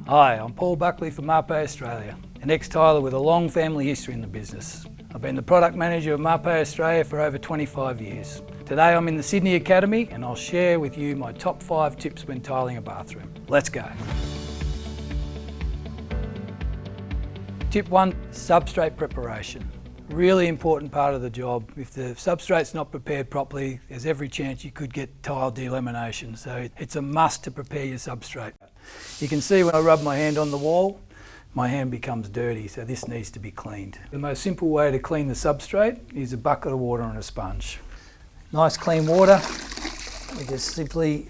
Hi, I'm Paul Buckley from Mapei Australia, an ex-tiler with a long family history in the business. I've been the product manager of Mapei Australia for over 25 years. Today I'm in the Sydney Academy and I'll share with you my top 5 tips when tiling a bathroom. Let's go. Tip 1, substrate preparation. Really important part of the job. If the substrate's not prepared properly, there's every chance you could get tile delamination. So it's a must to prepare your substrate. You can see when I rub my hand on the wall, my hand becomes dirty, so this needs to be cleaned. The most simple way to clean the substrate is a bucket of water and a sponge. Nice clean water. We just simply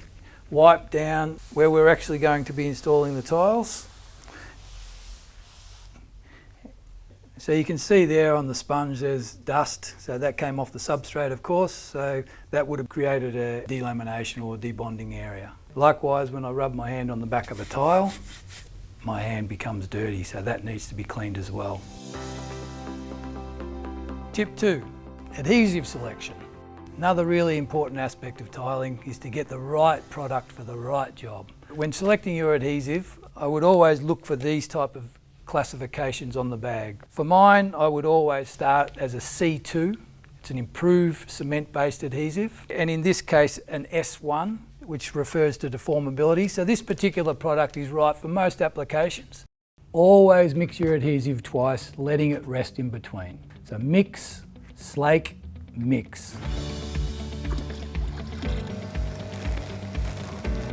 wipe down where we're actually going to be installing the tiles. So you can see there on the sponge there's dust, so that came off the substrate of course, so that would have created a delamination or debonding area. Likewise, when I rub my hand on the back of a tile, my hand becomes dirty, so that needs to be cleaned as well. Tip 2, adhesive selection. Another really important aspect of tiling is to get the right product for the right job. When selecting your adhesive, I would always look for these type of classifications on the bag. For mine, I would always start as a C2. It's an improved cement-based adhesive, and in this case an S1, which refers to deformability. So this particular product is right for most applications. Always mix your adhesive twice, letting it rest in between. So mix, slake, mix.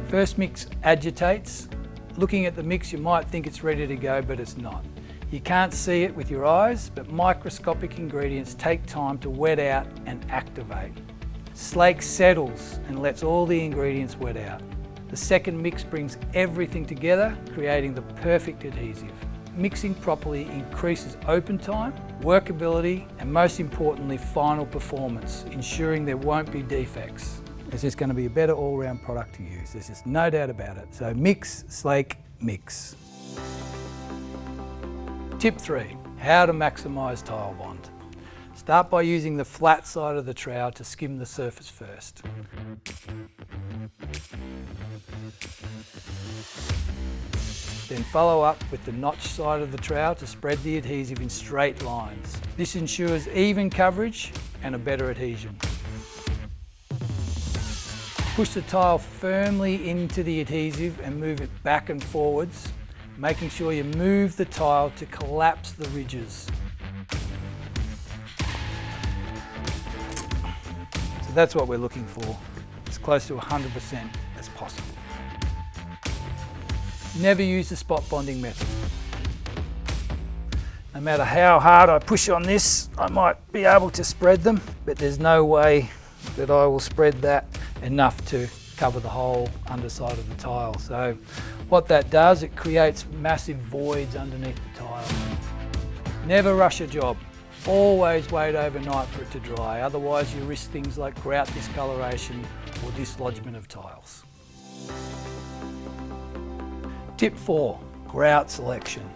First mix agitates. Looking at the mix, you might think it's ready to go, but it's not. You can't see it with your eyes, but microscopic ingredients take time to wet out and activate. Slake settles and lets all the ingredients wet out. The second mix brings everything together, creating the perfect adhesive. Mixing properly increases open time, workability, and most importantly, final performance, ensuring there won't be defects. It's just going to be a better all-round product to use. There's just no doubt about it. So mix, slake, mix. Tip 3, how to maximise tile bond. Start by using the flat side of the trowel to skim the surface first. Then follow up with the notch side of the trowel to spread the adhesive in straight lines. This ensures even coverage and a better adhesion. Push the tile firmly into the adhesive and move it back and forwards, making sure you move the tile to collapse the ridges. So that's what we're looking for, as close to 100% as possible. Never use the spot bonding method. No matter how hard I push on this, I might be able to spread them, but there's no way that I will spread that enough to cover the whole underside of the tile. So what that does, it creates massive voids underneath the tile. Never rush a job. Always wait overnight for it to dry, otherwise you risk things like grout discoloration or dislodgement of tiles. Tip 4, grout selection.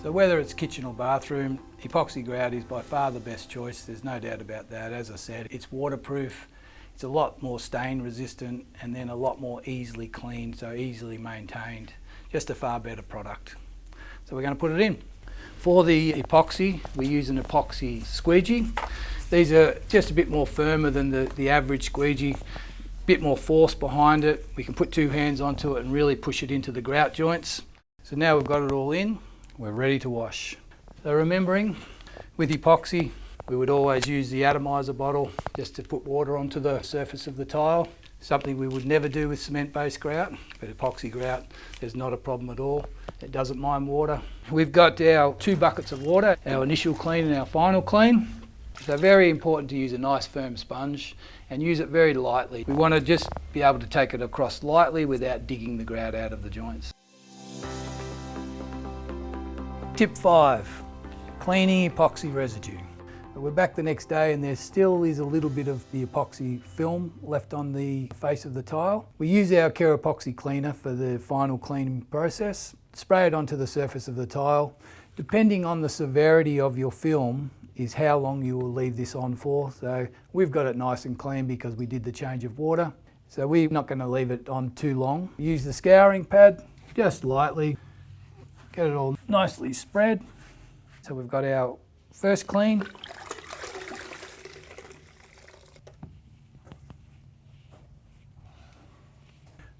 So whether it's kitchen or bathroom, epoxy grout is by far the best choice, there's no doubt about that. As I said, it's waterproof, it's a lot more stain resistant, and then a lot more easily cleaned, so easily maintained. Just a far better product. So we're going to put it in. For the epoxy, we use an epoxy squeegee. These are just a bit more firmer than the average squeegee, bit more force behind it. We can put 2 hands onto it and really push it into the grout joints. So now we've got it all in, we're ready to wash. So remembering, with epoxy, we would always use the atomizer bottle just to put water onto the surface of the tile. Something we would never do with cement-based grout, but epoxy grout, there's not a problem at all. It doesn't mind water. We've got our 2 buckets of water, our initial clean and our final clean. So very important to use a nice firm sponge and use it very lightly. We want to just be able to take it across lightly without digging the grout out of the joints. Tip 5, cleaning epoxy residue. We're back the next day and there still is a little bit of the epoxy film left on the face of the tile. We use our 𝗃𝗶𝗱𝗃 cleaner for the final cleaning process. Spray it onto the surface of the tile. Depending on the severity of your film is how long you will leave this on for. So we've got it nice and clean because we did the change of water. So we're not going to leave it on too long. Use the scouring pad just lightly. Get it all nicely spread. So we've got our first clean.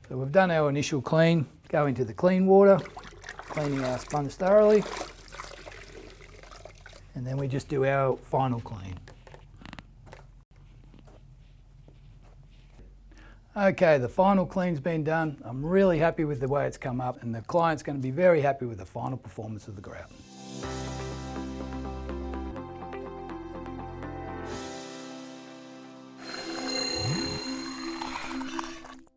So we've done our initial clean, go into the clean water, cleaning our sponge thoroughly, and then we just do our final clean. Okay, the final clean's been done. I'm really happy with the way it's come up, and the client's going to be very happy with the final performance of the grout.